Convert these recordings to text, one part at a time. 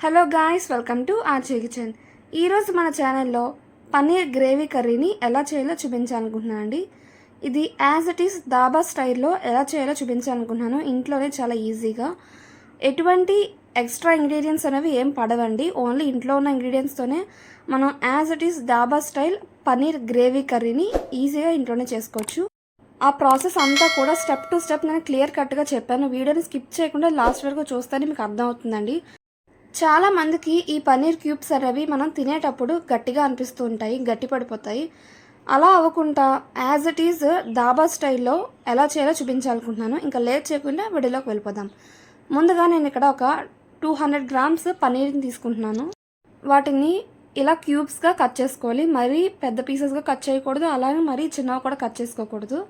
Hello guys, welcome to RJ kitchen. ఈరోజు మన ఛానల్లో పన్నీర్ గ్రేవీ కర్రీని ఎలా చేయాలో చూపించాలనుకుంటున్నాను అండి. ఇది యాజ్ ఇట్ ఈస్ దాబా స్టైల్లో ఎలా చేయాలో చూపించాలనుకుంటున్నాను. ఇంట్లోనే చాలా ఈజీగా, ఎటువంటి ఎక్స్ట్రా ఇంగ్రీడియంట్స్ అనేవి ఏం పడవండి. ఓన్లీ ఇంట్లో ఉన్న ఇంగ్రీడియంట్స్తోనే మనం as it is dhaba style paneer gravy కర్రీని ఈజీగా ఇంట్లోనే చేసుకోవచ్చు. ఆ ప్రాసెస్ అంతా కూడా స్టెప్ టు స్టెప్ నేను క్లియర్ కట్గా చెప్పాను. వీడియోని స్కిప్ చేయకుండా లాస్ట్ వరకు చూస్తేనే మీకు అర్థమవుతుందండి. చాలా మందికి ఈ పన్నీర్ క్యూబ్స్ అనేవి మనం తినేటప్పుడు గట్టిగా అనిపిస్తూ ఉంటాయి, గట్టి పడిపోతాయి. అలా అవ్వకుండా యాజ్ ఇట్ ఈజ్ దాబా స్టైల్లో ఎలా చేయాలో చూపించాలనుకుంటున్నాను. ఇంకా లేట్ చేయకుండా వీడియోలోకి వెళ్ళిపోదాం. ముందుగా నేను ఇక్కడ ఒక 200 గ్రామ్స్ పన్నీర్ని తీసుకుంటున్నాను. వాటిని ఇలా క్యూబ్స్గా కట్ చేసుకోవాలి. మరీ పెద్ద పీసెస్గా కట్ చేయకూడదు, అలాగే మరీ చిన్నగా కూడా కట్ చేసుకోకూడదు.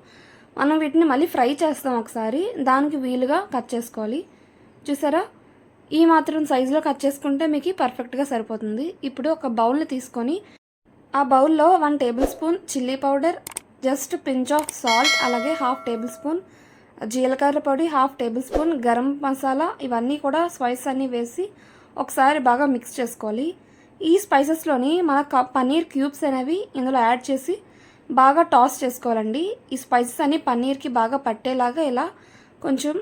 మనం వీటిని మళ్ళీ ఫ్రై చేస్తాం ఒకసారి, దానికి వీలుగా కట్ చేసుకోవాలి. చూసారా, ఈ మాత్రం సైజులో కట్ చేసుకుంటే మీకు పర్ఫెక్ట్గా సరిపోతుంది. ఇప్పుడు ఒక బౌల్ని తీసుకొని ఆ బౌల్లో 1 table spoon chilli powder, just pinch of salt, అలాగే 1/2 టేబుల్ స్పూన్ జీలకర్ర పొడి, 1/2 టేబుల్ స్పూన్ గరం మసాలా, ఇవన్నీ కూడా స్పైసెస్ అన్నీ వేసి ఒకసారి బాగా మిక్స్ చేసుకోవాలి. ఈ స్పైసెస్లోని మన పన్నీర్ క్యూబ్స్ అనేవి ఇందులో యాడ్ చేసి బాగా టాస్ చేసుకోవాలండి. ఈ స్పైసెస్ అన్నీ పన్నీర్కి బాగా పట్టేలాగా ఇలా కొంచెం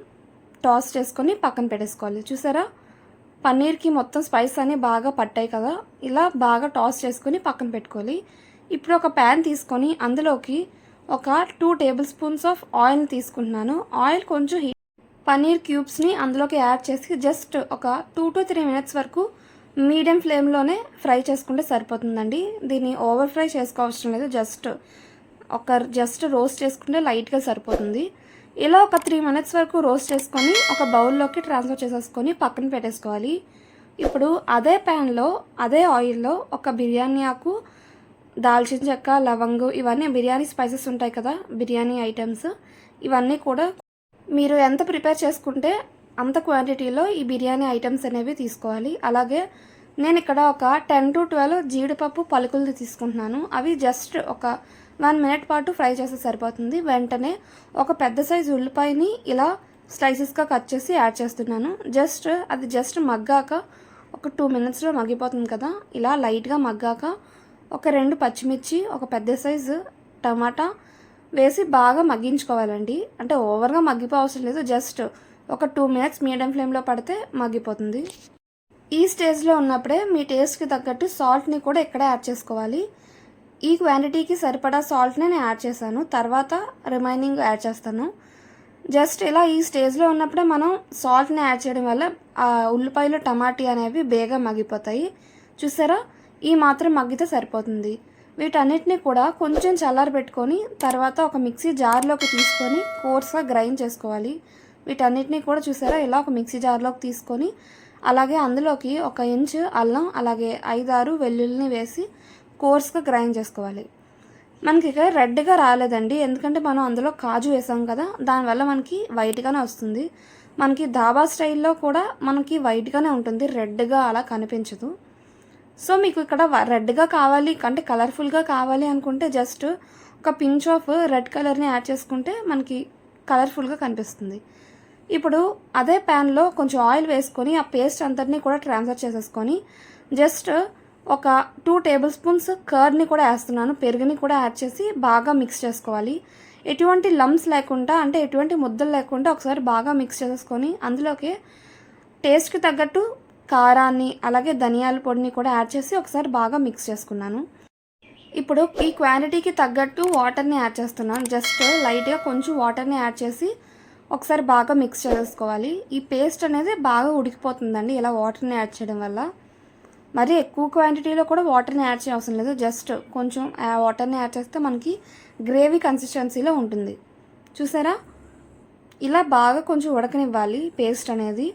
టాస్ చేసుకొని పక్కన పెట్టేసుకోవాలి. చూసారా, పన్నీర్కి మొత్తం స్పైస్ అన్నీ బాగా పట్టాయి కదా, ఇలా బాగా టాస్ చేసుకొని పక్కన పెట్టుకోవాలి. ఇప్పుడు ఒక ప్యాన్ తీసుకొని అందులోకి ఒక 2 టేబుల్ స్పూన్స్ ఆఫ్ ఆయిల్ తీసుకుంటున్నాను. ఆయిల్ కొంచెం పన్నీర్ క్యూబ్స్ని అందులోకి యాడ్ చేసి జస్ట్ ఒక 2 to 3 minutes వరకు మీడియం ఫ్లేమ్లోనే ఫ్రై చేసుకుంటే సరిపోతుందండి. దీన్ని ఓవర్ ఫ్రై చేసుకోవసరం లేదు, జస్ట్ రోస్ట్ చేసుకుంటే లైట్గా సరిపోతుంది. ఇలా ఒక 3 minutes వరకు రోస్ట్ చేసుకొని ఒక బౌల్లోకి ట్రాన్స్ఫర్ చేసేసుకొని పక్కన పెట్టేసుకోవాలి. ఇప్పుడు అదే ప్యాన్లో అదే ఆయిల్లో ఒక బిర్యానీ ఆకు, దాల్చిన చెక్క, లవంగు, ఇవన్నీ బిర్యానీ స్పైసెస్ ఉంటాయి కదా, బిర్యానీ ఐటమ్స్, ఇవన్నీ కూడా మీరు ఎంత ప్రిపేర్ చేసుకుంటే అంత క్వాంటిటీలో ఈ బిర్యానీ ఐటమ్స్ అనేవి తీసుకోవాలి. అలాగే నేను ఇక్కడ ఒక 10 to 12 జీడిపప్పు పలుకులు తీసుకుంటున్నాను. అవి జస్ట్ ఒక 1 minute పాటు ఫ్రై చేస్తే సరిపోతుంది. వెంటనే ఒక పెద్ద సైజు ఉల్లిపాయని ఇలా స్లైసెస్గా కట్ చేసి యాడ్ చేస్తున్నాను. అది జస్ట్ మగ్గాక ఒక 2 minutesలో మగ్గిపోతుంది కదా, ఇలా లైట్గా మగ్గాక ఒక 2 పచ్చిమిర్చి, ఒక పెద్ద సైజు టమాటా వేసి బాగా మగ్గించుకోవాలండి. అంటే ఓవర్గా మగ్గిపోవసరం లేదు, జస్ట్ ఒక 2 minutes మీడియం ఫ్లేమ్లో పడితే మగ్గిపోతుంది. ఈ స్టేజ్లో ఉన్నప్పుడే మీ టేస్ట్కి తగ్గట్టు సాల్ట్ని కూడా ఇక్కడే యాడ్ చేసుకోవాలి. ఈ క్వాంటిటీకి సరిపడా సాల్ట్ని నేను యాడ్ చేశాను, తర్వాత రిమైనింగ్ యాడ్ చేస్తాను. జస్ట్ ఇలా ఈ స్టేజ్లో ఉన్నప్పుడే మనం సాల్ట్ని యాడ్ చేయడం వల్ల ఆ ఉల్లిపాయలు, టమాటీ అనేవి బేగా మగ్గిపోతాయి. చూసారా, ఈ మాత్రం మగ్గితే సరిపోతుంది. వీటన్నిటిని కూడా కొంచెం చల్లారి పెట్టుకొని తర్వాత ఒక మిక్సీ జార్లోకి తీసుకొని కోర్స్గా గ్రైండ్ చేసుకోవాలి. వీటన్నిటిని కూడా చూసారా, ఇలా ఒక మిక్సీ జార్లోకి తీసుకొని అలాగే అందులోకి 1 ఇంచ్ అల్లం, అలాగే 5-6 వెల్లుల్లిని వేసి కోర్స్గా గ్రైండ్ చేసుకోవాలి. మనకి ఇక్కడ రెడ్గా రాలేదండి, ఎందుకంటే మనం అందులో కాజు వేసాం కదా, దానివల్ల మనకి వైట్గానే వస్తుంది. మనకి దాబా స్టైల్లో కూడా మనకి వైట్గానే ఉంటుంది, రెడ్గా అలా కనిపించదు. సో మీకు ఇక్కడ రెడ్గా కావాలి అంటే కలర్ఫుల్గా కావాలి అనుకుంటే జస్ట్ ఒక పించ్ ఆఫ్ రెడ్ కలర్ని యాడ్ చేసుకుంటే మనకి కలర్ఫుల్గా కనిపిస్తుంది. ఇప్పుడు అదే ప్యాన్లో కొంచెం ఆయిల్ వేసుకొని ఆ పేస్ట్ అంతటినీ కూడా ట్రాన్స్ఫర్ చేసేసుకొని జస్ట్ ఒక 2 టేబుల్ స్పూన్స్ కర్డ్ని కూడా వేస్తున్నాను. పెరుగుని కూడా యాడ్ చేసి బాగా మిక్స్ చేసుకోవాలి. ఎటువంటి లమ్స్ లేకుండా, అంటే ఎటువంటి ముద్దలు లేకుండా ఒకసారి బాగా మిక్స్ చేసేసుకొని అందులోకి టేస్ట్కి తగ్గట్టు కారాన్ని, అలాగే ధనియాల పొడిని కూడా యాడ్ చేసి ఒకసారి బాగా మిక్స్ చేసుకున్నాను. ఇప్పుడు ఈ క్వాంటిటీకి తగ్గట్టు వాటర్ని యాడ్ చేస్తున్నాను. జస్ట్ లైట్గా కొంచెం వాటర్ని యాడ్ చేసి ఒకసారి బాగా మిక్స్ చేసుకోవాలి. ఈ పేస్ట్ అనేది బాగా ఉడికిపోతుందండి ఇలా వాటర్ని యాడ్ చేయడం వల్ల. మరీ ఎక్కువ క్వాంటిటీలో కూడా వాటర్ని యాడ్ చేయ అవసరం లేదు, జస్ట్ కొంచెం వాటర్ని యాడ్ చేస్తే మనకి గ్రేవీ కన్సిస్టెన్సీలో ఉంటుంది. చూసారా, ఇలా బాగా కొంచెం ఉడకనివ్వాలి పేస్ట్ అనేది.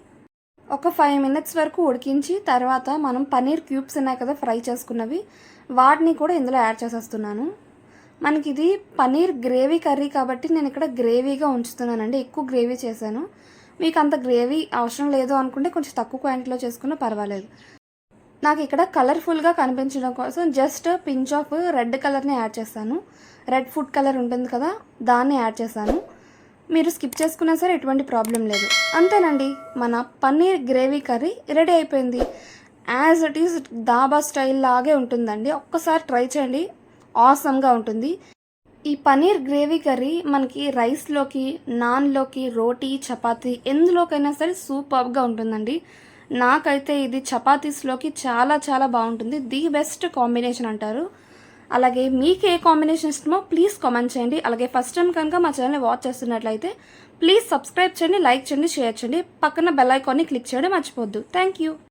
ఒక 5 minutes వరకు ఉడికించి తర్వాత మనం పన్నీర్ క్యూబ్స్ ఉన్నాయి కదా ఫ్రై చేసుకున్నవి, వాటిని కూడా ఇందులో యాడ్ చేసేస్తున్నాను. మనకి ఇది పన్నీర్ గ్రేవీ కర్రీ కాబట్టి నేను ఇక్కడ గ్రేవీగా ఉంచుతున్నానండి, ఎక్కువ గ్రేవీ చేశాను. మీకు అంత గ్రేవీ అవసరం లేదు అనుకుంటే కొంచెం తక్కువ క్వాంటిటీలో చేసుకున్నా పర్వాలేదు. నాకు ఇక్కడ కలర్ఫుల్గా కనిపించడం కోసం జస్ట్ పించ్ ఆఫ్ రెడ్ కలర్ని యాడ్ చేస్తాను. రెడ్ ఫుడ్ కలర్ ఉంటుంది కదా, దాన్ని యాడ్ చేశాను. మీరు స్కిప్ చేసుకున్నా సరే ఎటువంటి ప్రాబ్లం లేదు. అంతేనండి, మన పన్నీర్ గ్రేవీ కర్రీ రెడీ అయిపోయింది. As it is dhaba style లాగే ఉంటుందండి. ఒక్కసారి ట్రై చేయండి, ఆసమ్గా ఉంటుంది. ఈ పనీర్ గ్రేవీ కర్రీ మనకి రైస్లోకి, నాన్లోకి, రోటీ, చపాతీ ఎందులోకైనా సరే సూపర్గా ఉంటుందండి. నాకైతే ఇది చపాతీస్లోకి చాలా చాలా బాగుంటుంది. ది బెస్ట్ కాంబినేషన్ అంటారు. అలాగే మీకు ఏ కాంబినేషన్ ఇష్టమో ప్లీజ్ కామెంట్ చేయండి. అలాగే ఫస్ట్ టైం కనుక మా ఛానల్ని వాచ్ చేస్తున్నట్లయితే ప్లీజ్ సబ్స్క్రైబ్ చేయండి, లైక్ చేయండి, షేర్ చేయండి. పక్కన బెల్ ఐకాన్ని క్లిక్ చేయడం మర్చిపోద్దు. Thank you.